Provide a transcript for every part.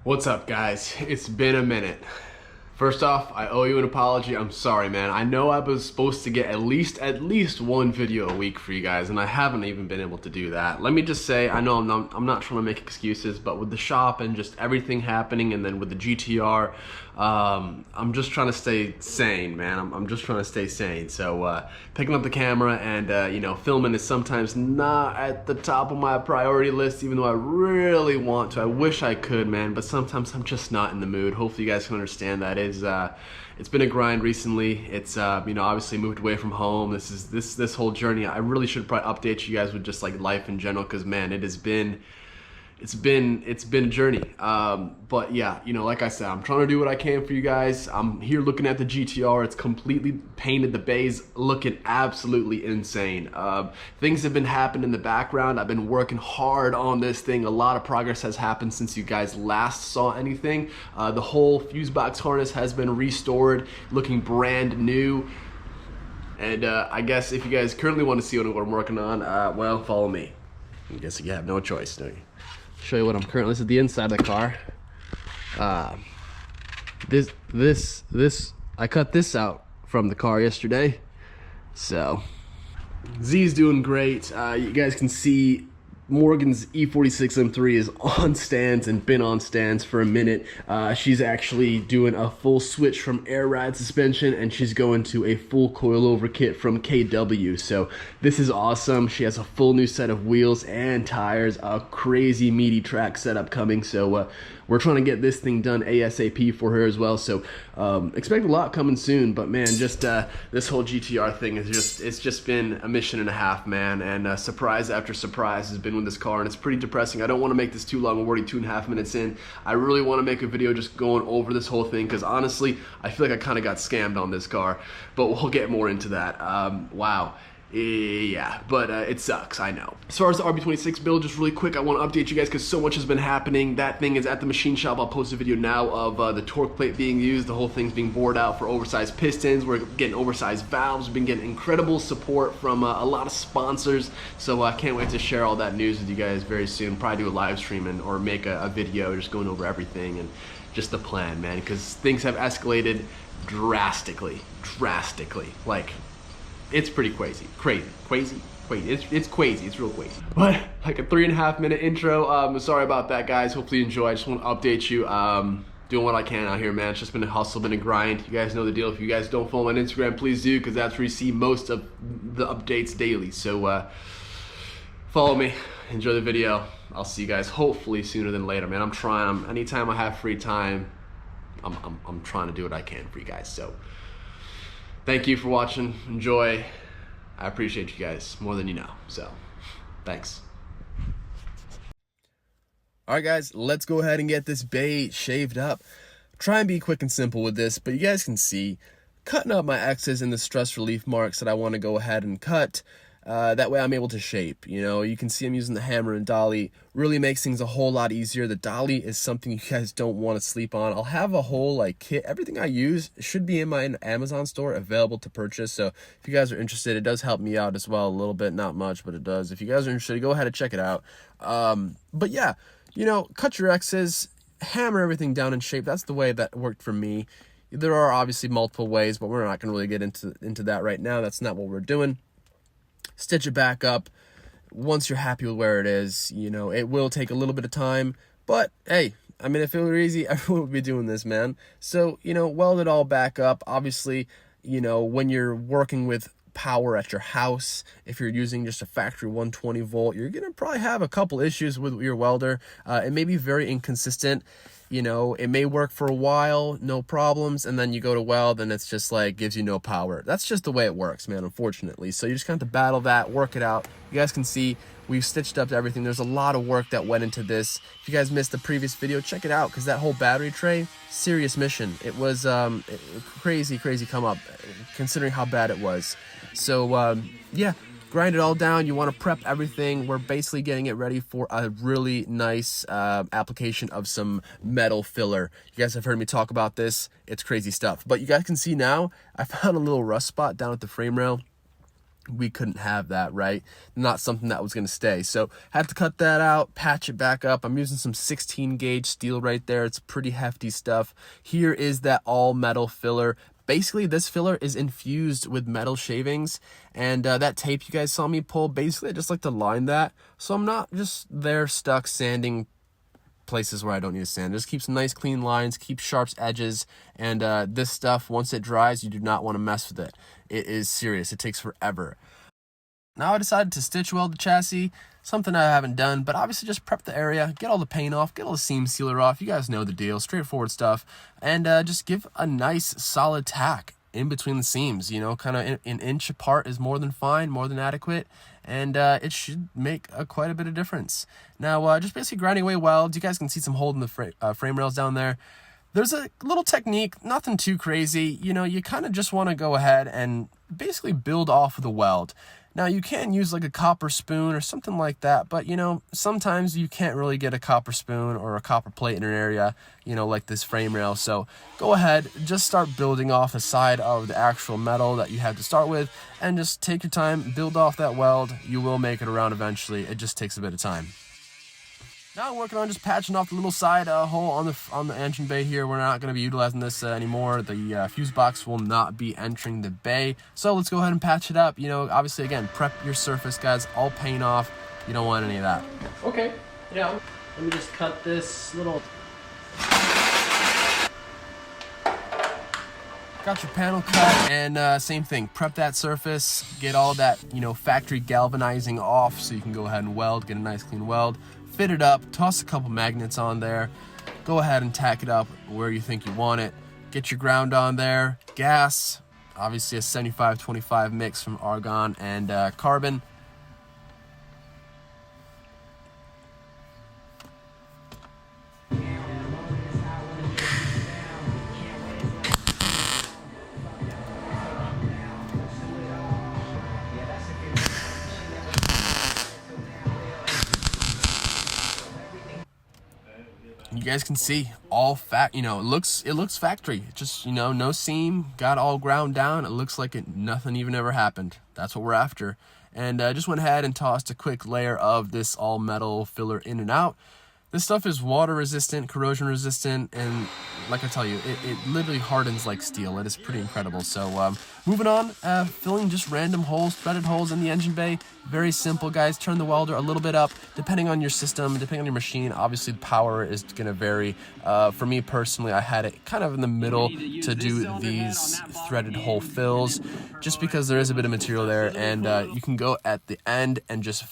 What's up, guys? It's been a minute. First off, I owe you an apology. I'm sorry, man. I know I was supposed to get at least one video a week for you guys, and I haven't even been able to do that. Let me just say, I know I'm not trying to make excuses, but with the shop and just everything happening, and then with the GTR, I'm just trying to stay sane, man. I'm just trying to stay sane. So picking up the camera and filming is sometimes not at the top of my priority list, even though I really want to. I wish I could, man, but sometimes I'm just not in the mood. Hopefully you guys can understand that. It's been a grind recently. It's obviously moved away from home. This whole journey. I really should probably update you guys with just like life in general, because man, it's been a journey. But yeah, like I said, I'm trying to do what I can for you guys. I'm here looking at the GTR. It's completely painted. The bay's looking absolutely insane. Things have been happening in the background. I've been working hard on this thing. A lot of progress has happened since you guys last saw anything. The whole fuse box harness has been restored, looking brand new. And I guess if you guys currently want to see what I'm working on, well, follow me. I guess you have no choice, don't you? Show you what I'm currently. This is the inside of the car. I cut this out from the car yesterday. So Z's doing great. You guys can see Morgan's E46 M3 is on stands and been on stands for a minute. She's actually doing a full switch from air ride suspension, and she's going to a full coilover kit from KW. So this is awesome. She has a full new set of wheels and tires, a crazy meaty track setup coming. So we're trying to get this thing done ASAP for her as well. So expect a lot coming soon. But man, just this whole GTR thing is it's just been a mission and a half, man. And surprise after surprise has been with this car, and it's pretty depressing. I don't want to make this too long. We're already 2.5 minutes in. I really want to make a video just going over this whole thing, because honestly, I feel like I kind of got scammed on this car. But we'll get more into that. Wow. Yeah, but it sucks, I know. As far as the RB26 build, just really quick, I want to update you guys because so much has been happening. That thing is at the machine shop. I'll post a video now of the torque plate being used. The whole thing's being bored out for oversized pistons. We're getting oversized valves. We've been getting incredible support from a lot of sponsors. So I can't wait to share all that news with you guys very soon. Probably do a live stream or make a video just going over everything and just the plan, man, because things have escalated drastically. Like, it's pretty crazy. It's crazy. It's real crazy. But like a 3.5 minute intro. Sorry about that, guys. Hopefully you enjoy. I just want to update you. Doing what I can out here, man. It's just been a hustle, been a grind. You guys know the deal. If you guys don't follow me on Instagram, please do, because that's where you see most of the updates daily. So follow me. Enjoy the video. I'll see you guys hopefully sooner than later, man. I'm trying. Anytime I have free time, I'm trying to do what I can for you guys. So thank you for watching. Enjoy. I appreciate you guys more than you know. So, thanks. All right, guys, let's go ahead and get this bay shaved up. Try and be quick and simple with this, but you guys can see cutting up my X's and the stress relief marks that I want to go ahead and cut. That way I'm able to shape. You can see I'm using the hammer and dolly. Really makes things a whole lot easier. The dolly is something you guys don't want to sleep on. I'll have a whole kit. Everything I use should be in my Amazon store available to purchase. So if you guys are interested, it does help me out as well a little bit. Not much, but it does. If you guys are interested, go ahead and check it out. But yeah, cut your X's, hammer everything down in shape. That's the way that worked for me. There are obviously multiple ways, but we're not going to really get into that right now. That's not what we're doing. Stitch it back up. Once you're happy with where it is, it will take a little bit of time, but hey, I mean, if it were easy, everyone would be doing this, man. So, weld it all back up. Obviously, when you're working with power at your house, if you're using just a factory 120 volt, you're gonna probably have a couple issues with your welder. It may be very inconsistent. It may work for a while, no problems, and then you go to weld and it's just gives you no power. That's just the way it works, man, unfortunately. So you just have to battle that, work it out. You guys can see we've stitched up everything. There's a lot of work that went into this. If you guys missed the previous video, check it out, because that whole battery tray, serious mission. It was crazy come up, considering how bad it was. So yeah, grind it all down. You want to prep everything. We're basically getting it ready for a really nice application of some metal filler. You guys have heard me talk about this. It's crazy stuff. But you guys can see now, I found a little rust spot down at the frame rail. we couldn't have that, right? Not something that was going to stay. So had to cut that out, patch it back up. I'm using some 16 gauge steel right there. It's pretty hefty stuff. Here is that all metal filler. Basically, this filler is infused with metal shavings, and that tape you guys saw me pull, basically I just like to line that, so I'm not just there stuck sanding places where I don't need to sand. It just keeps nice clean lines, keeps sharp edges, and this stuff, once it dries, you do not want to mess with it. It is serious. It takes forever. Now I decided to stitch weld the chassis, something I haven't done, but obviously just prep the area, get all the paint off, get all the seam sealer off. You guys know the deal, straightforward stuff, and just give a nice solid tack in between the seams, you know, kind of an inch apart is more than fine, more than adequate, and it should make quite a bit of difference. Now just basically grinding away welds. You guys can see some hole in the frame rails down there. There's a little technique, nothing too crazy, you know, you kind of just want to go ahead and basically build off of the weld. Now, you can use like a copper spoon or something like that, but, you know, sometimes you can't really get a copper spoon or a copper plate in an area, you know, like this frame rail. So go ahead, just start building off the side of the actual metal that you have to start with, and just take your time, build off that weld. You will make it around eventually. It just takes a bit of time. Now I'm working on just patching off the little side hole on the engine bay here. We're not going to be utilizing this anymore. The fuse box will not be entering the bay. So let's go ahead and patch it up. You know, obviously, again, prep your surface, guys. All paint off. You don't want any of that. Okay, yeah. Let me just cut this little... Got your panel cut, and same thing. Prep that surface. Get all that, you know, factory galvanizing off so you can go ahead and weld. Get a nice clean weld. Fit it up, toss a couple magnets on there, go ahead and tack it up where you think you want it. Get your ground on there, gas, obviously a 75-25 mix from argon and carbon. You guys can see all you know, it looks factory. Just, you know, no seam, got all ground down. It looks like nothing even ever happened. That's what we're after. And just went ahead and tossed a quick layer of this all metal filler in and out. This stuff is water resistant, corrosion resistant, and like I tell you, it literally hardens like steel. It is pretty incredible. So moving on, filling just random holes, threaded holes in the engine bay. Very simple, guys. Turn the welder a little bit up, depending on your system, depending on your machine. Obviously, the power is going to vary. For me personally, I had it kind of in the middle to do these threaded hole fills, just because there is a bit of material there, and you can go at the end and just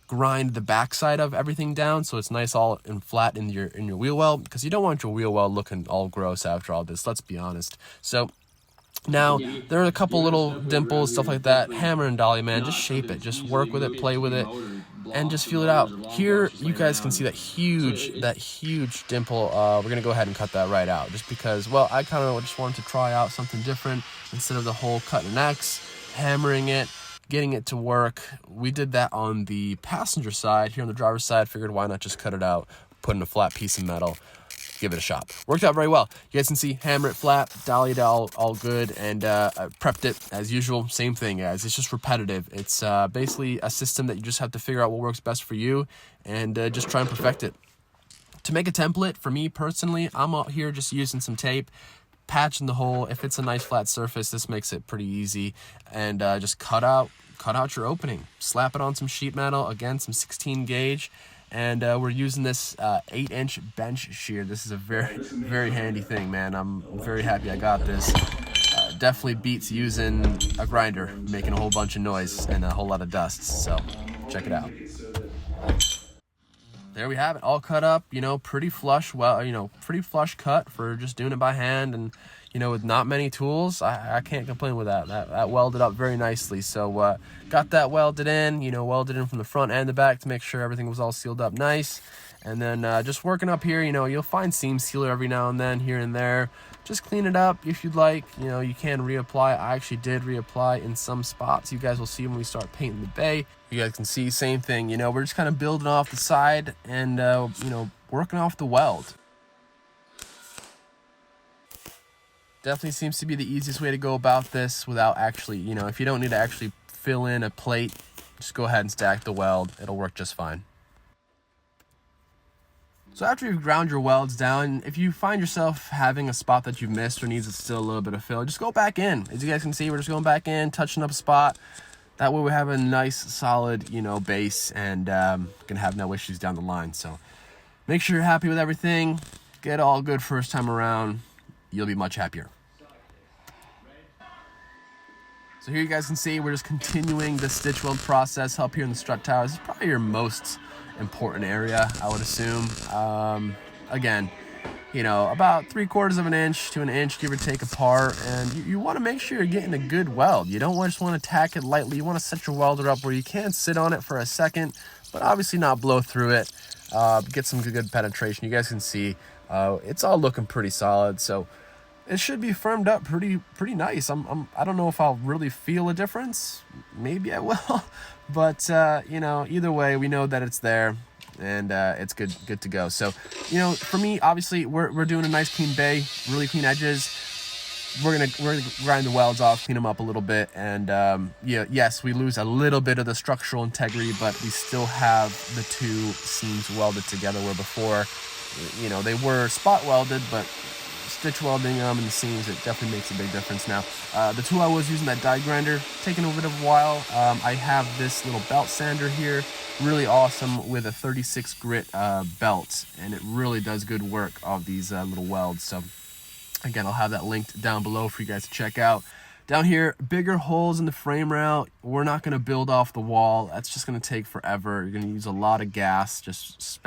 grind the backside of everything down so it's nice all and flat in your wheel well, because you don't want your wheel well looking all gross after all this, let's be honest. So now there are a couple little dimples, stuff like that. Hammer and dolly, man, just shape it, just work with it, play with it, and just feel it out. Here you guys can see that huge dimple. We're gonna go ahead and cut that right out, just because, well, I kind of just wanted to try out something different. Instead of the whole cut an X, hammering it, getting it to work. We did that on the passenger side. Here on the driver's side, figured why not just cut it out, put in a flat piece of metal, give it a shot. Worked out very well. You guys can see, hammer it flat, dolly it all good, and I prepped it as usual. Same thing, guys. It's just repetitive. It's basically a system that you just have to figure out what works best for you, and just try and perfect it. To make a template, for me personally, I'm out here just using some tape, patching the hole. If it's a nice flat surface, this makes it pretty easy, and just cut out your opening, slap it on some sheet metal, again some 16 gauge, and we're using this 8-inch bench shear. This is a very handy thing, man. I'm very happy I got this. Definitely beats using a grinder, making a whole bunch of noise and a whole lot of dust, so check it out. There we have it, all cut up, you know, pretty flush, well, you know, pretty flush cut for just doing it by hand, and, you know, with not many tools, I can't complain with that. That welded up very nicely. So got that welded in, you know, welded in from the front and the back to make sure everything was all sealed up nice. And then just working up here, you know, you'll find seam sealer every now and then here and there. Just clean it up if you'd like. You know, you can reapply. I actually did reapply in some spots. You guys will see when we start painting the bay. You guys can see, same thing. You know, we're just kind of building off the side and, you know, working off the weld. Definitely seems to be the easiest way to go about this without actually, you know, if you don't need to actually fill in a plate, just go ahead and stack the weld. It'll work just fine. So after you've ground your welds down, if you find yourself having a spot that you've missed or needs still a little bit of fill, just go back in. As you guys can see, we're just going back in, touching up a spot. That way we have a nice, solid, you know, base, and can have no issues down the line. So make sure you're happy with everything. Get all good first time around. You'll be much happier. So here you guys can see we're just continuing the stitch weld process up here in the strut tower. This is probably your most important area, I would assume. Again, you know, about 3/4 of an inch to an inch, give or take, apart, and you want to make sure you're getting a good weld. You don't just want to tack it lightly. You want to set your welder up where you can sit on it for a second, but obviously not blow through it. Get some good penetration. You guys can see it's all looking pretty solid, so it should be firmed up pretty nice. I don't know if I'll really feel a difference. Maybe I will, but you know, either way, we know that it's there, and it's good to go. So, you know, for me, obviously, we're doing a nice clean bay, really clean edges. We're gonna grind the welds off, clean them up a little bit, and yeah, yes, we lose a little bit of the structural integrity, but we still have the two seams welded together, where before, you know, they were spot welded, but stitch welding them in the seams, it definitely makes a big difference now. The tool I was using, that die grinder, taking a bit of a while. I have this little belt sander here, really awesome, with a 36 grit belt, and it really does good work of these little welds. So again, I'll have that linked down below for you guys to check out. Down here, bigger holes in the frame rail. We're not going to build off the wall. That's just going to take forever. You're going to use a lot of gas, just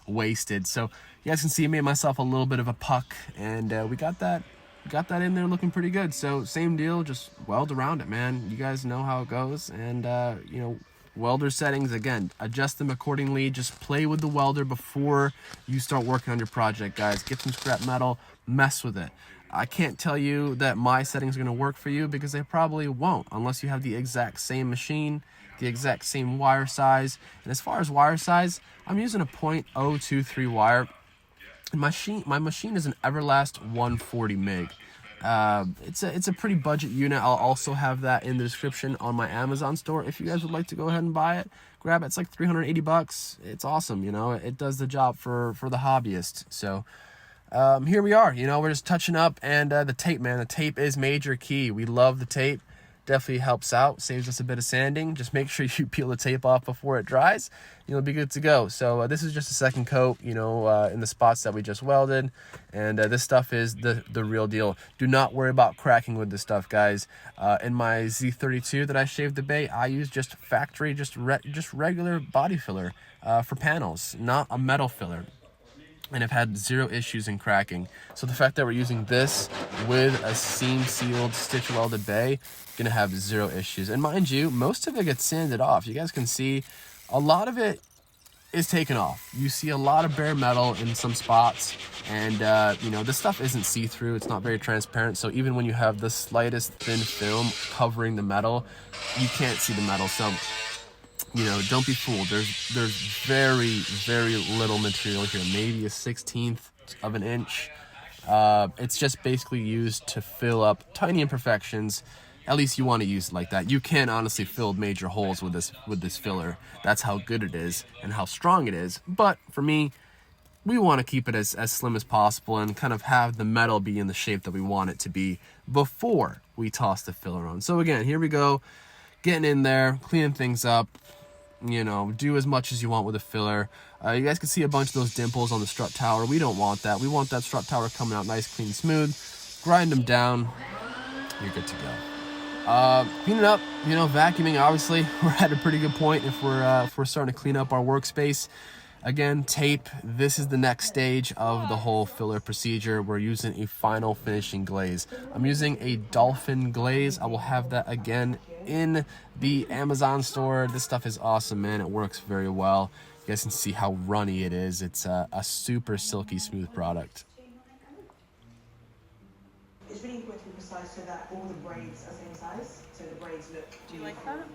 wasted. So you guys can see I made myself a little bit of a puck, and we got that in there looking pretty good. So same deal, just weld around it, man. You guys know how it goes, and you know, welder settings, again, adjust them accordingly. Just play with the welder before you start working on your project, guys. Get some scrap metal, mess with it. I can't tell you that my settings are going to work for you, because they probably won't, unless you have the exact same machine, the exact same wire size. And as far as wire size, I'm using a .023 wire. And my machine is an Everlast 140 MIG. It's a pretty budget unit. I'll also have that in the description on my Amazon store if you guys would like to go ahead and buy it. Grab it. It's like $380. It's awesome, you know. It does the job for the hobbyist. So here we are, you know, we're just touching up, and the tape, man, the tape is major key. We love the tape. Definitely helps out, saves us a bit of sanding. Just make sure you peel the tape off before it dries. You'll be good to go. So this is just a second coat, you know, in the spots that we just welded, and this stuff is the real deal. Do not worry about cracking with this stuff, guys. In my Z32 that I shaved the bay, I use just factory, just regular body filler for panels, not a metal filler, and have had zero issues in cracking. So the fact that we're using this with a seam sealed stitch welded bay, gonna have zero issues. And mind you, most of it gets sanded off. You guys can see a lot of it is taken off. You see a lot of bare metal in some spots, and you know, this stuff isn't see-through. It's not very transparent, so even when you have the slightest thin film covering the metal, you can't see the metal. So, you know, don't be fooled. There's very little material here, maybe a 1/16 of an inch. It's just basically used to fill up tiny imperfections. At least you want to use it like that. You can honestly fill major holes with this filler. That's how good it is and how strong it is. But for me, we want to keep it as slim as possible and kind of have the metal be in the shape that we want it to be before we toss the filler on. So again, here we go, getting in there, cleaning things up. You know, do as much as you want with a filler. You guys can see a bunch of those dimples on the strut tower. We don't want that. We want that strut tower coming out nice, clean, smooth. Grind them down. You're good to go. Cleaning up, you know, vacuuming, obviously, we're at a pretty good point if we're starting to clean up our workspace. Again, tape, this is the next stage of the whole filler procedure. We're using a final finishing glaze. I'm using a Dolphin glaze. I will have that again in the Amazon store. This stuff is awesome, man. It works very well. You guys can see how runny it is. It's a super silky smooth product. It's really important to be precise so that all the braids are same size, so the braids look uniform. Do you like that?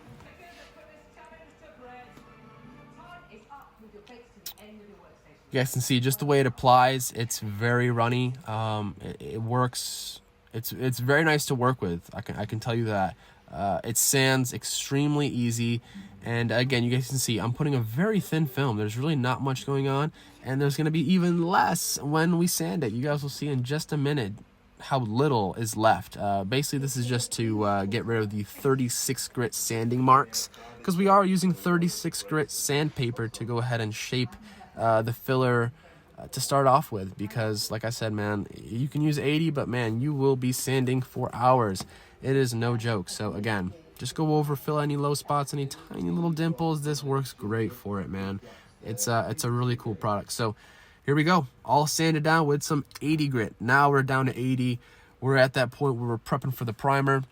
You guys can see just the way it applies. It's very runny. It works. It's very nice to work with. I can tell you that. It sands extremely easy. And again, you guys can see I'm putting a very thin film. There's really not much going on, and there's going to be even less when we sand it. You guys will see in just a minute how little is left. Basically, this is just to get rid of the 36 grit sanding marks, because we are using 36 grit sandpaper to go ahead and shape the filler to start off with, because like I said, man, you can use 80, but man, you will be sanding for hours. It is no joke. So again, just go over, fill any low spots, any tiny little dimples. This works great for it, man. It's a really cool product. So here we go, all sanded down with some 80 grit. Now we're down to 80. We're at that point where we're prepping for the primer.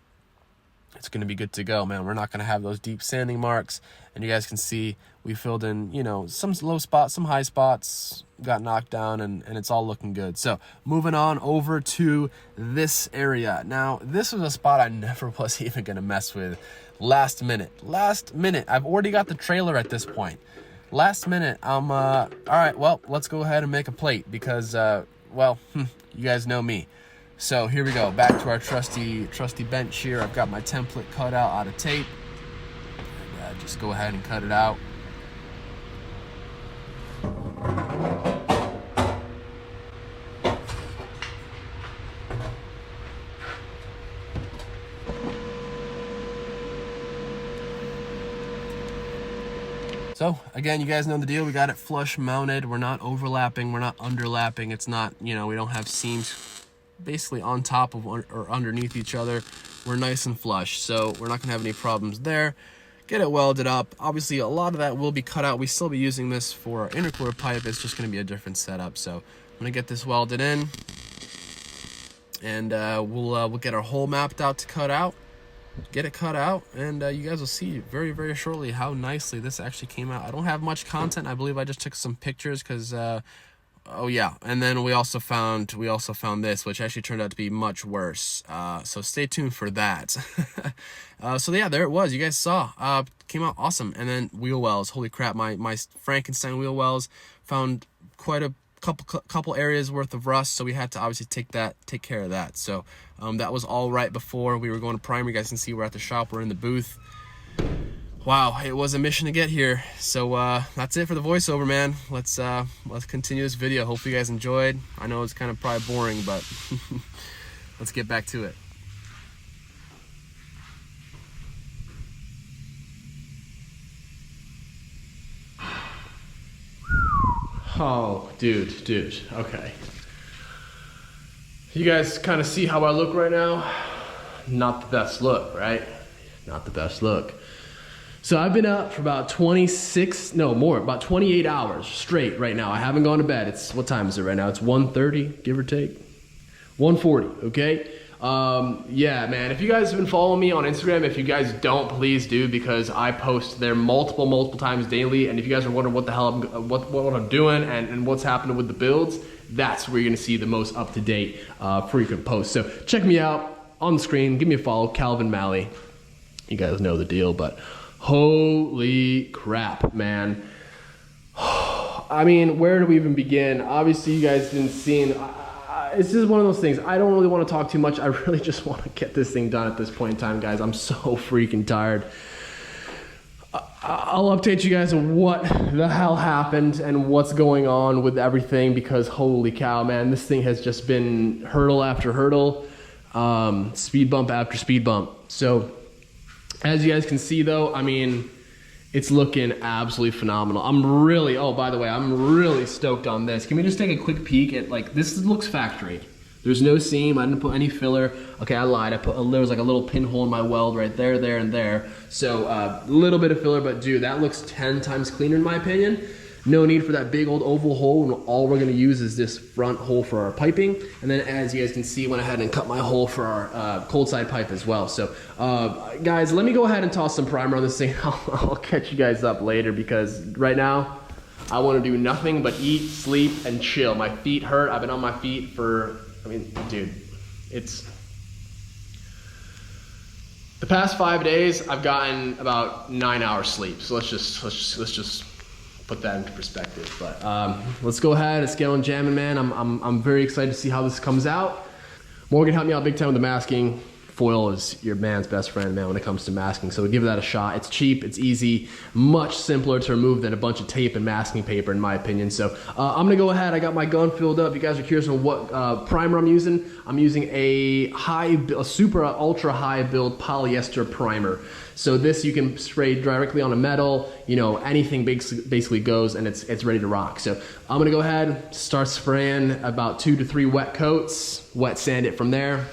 It's going to be good to go, man. We're not going to have those deep sanding marks. And you guys can see we filled in, you know, some low spots, some high spots, got knocked down, and it's all looking good. So moving on over to this area. Now, this was a spot I never was even going to mess with. Last minute. I've already got the trailer at this point. Last minute, I'm, all right, well, let's go ahead and make a plate because, well, you guys know me. So here we go, back to our trusty bench here. I've got my template cut out of tape. And, just go ahead and cut it out. So again, you guys know the deal. We got it flush mounted. We're not overlapping. We're not underlapping. It's not, you know, we don't have seams basically on top of or underneath each other. We're nice and flush, so we're not gonna have any problems there. Get it welded up. Obviously a lot of that will be cut out. We still be using this for our intercooler pipe. It's just gonna be a different setup. So I'm gonna get this welded in, and we'll get our hole mapped out to cut out, get it cut out, and you guys will see very, very shortly how nicely this actually came out. I don't have much content. I believe I just took some pictures because oh yeah, and then we also found this, which actually turned out to be much worse. So stay tuned for that. So yeah, there it was. You guys saw. Came out awesome. And then wheel wells. Holy crap! My Frankenstein wheel wells found quite a couple areas worth of rust. So we had to obviously take care of that. So that was all right before we were going to primer. You guys can see we're at the shop. We're in the booth. Wow, it was a mission to get here. So that's it for the voiceover, man. Let's continue this video. Hope you guys enjoyed. I know it's kind of probably boring, but let's get back to it. Oh, dude, okay. You guys kind of see how I look right now? Not the best look, right? Not the best look. So I've been up for about 28 hours straight right now. I haven't gone to bed. It's, what time is it right now? It's 1:30, give or take. 1:40, okay? Yeah, man, if you guys have been following me on Instagram, if you guys don't, please do, because I post there multiple times daily. And if you guys are wondering what the hell what I'm doing and what's happening with the builds, that's where you're gonna see the most up-to-date frequent posts. So check me out on the screen, give me a follow, Calvin Malley. You guys know the deal, but holy crap, man. I mean, where do we even begin? Obviously, you guys didn't see. It's just one of those things. I don't really want to talk too much. I really just want to get this thing done at this point in time, guys. I'm so freaking tired. I'll update you guys on what the hell happened and what's going on with everything, because holy cow, man, this thing has just been hurdle after hurdle, speed bump after speed bump. So as you guys can see though, I mean, it's looking absolutely phenomenal. Oh, by the way, I'm really stoked on this. Can we just take a quick peek at, like, this looks factory. There's no seam, I didn't put any filler. Okay, I lied, there was like a little pinhole in my weld right there, there, and there. So a little bit of filler, but dude, that looks 10 times cleaner in my opinion. No need for that big old oval hole, and all we're gonna use is this front hole for our piping. And then as you guys can see, went ahead and cut my hole for our cold side pipe as well. So guys, let me go ahead and toss some primer on this thing. I'll catch you guys up later, because right now, I wanna do nothing but eat, sleep, and chill. My feet hurt, I've been on my feet for, I mean, dude, it's, the past 5 days, I've gotten about 9 hours sleep. So let's just put put that into perspective. But let's go ahead and scale and jamming, man. I'm very excited to see how this comes out. Morgan helped me out big time with the masking. Foil is your man's best friend, man, when it comes to masking. So give that a shot. It's cheap, it's easy, much simpler to remove than a bunch of tape and masking paper, in my opinion. So I'm gonna go ahead. I got my gun filled up. You guys are curious on what primer I'm using. I'm using a super ultra high build polyester primer. So this you can spray directly on a metal, you know, anything basically goes, and it's ready to rock. So I'm gonna go ahead, start spraying about 2 to 3 wet coats, wet sand it from there.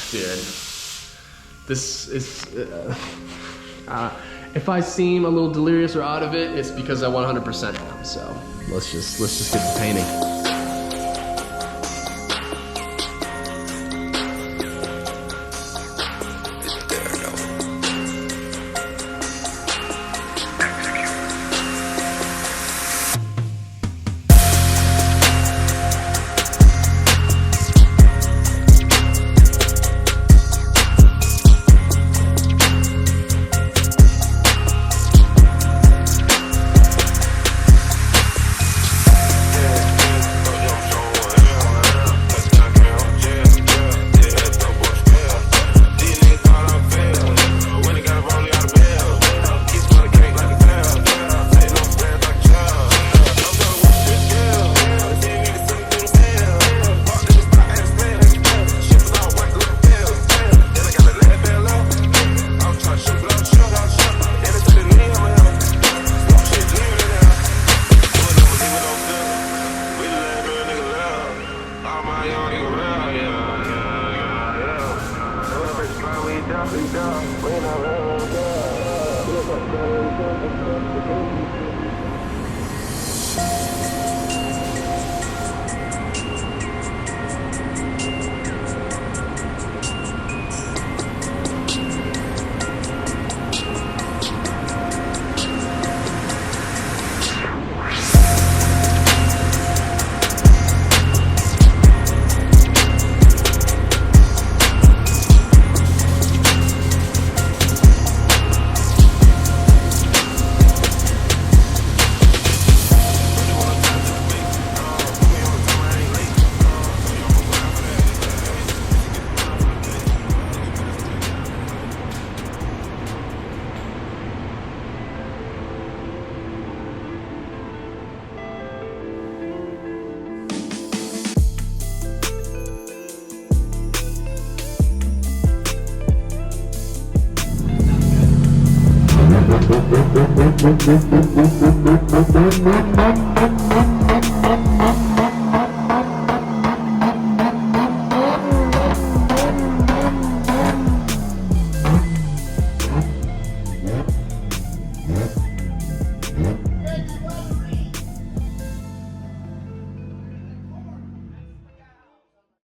Dude, this is, if I seem a little delirious or out of it, it's because I 100% am. So let's just get to painting.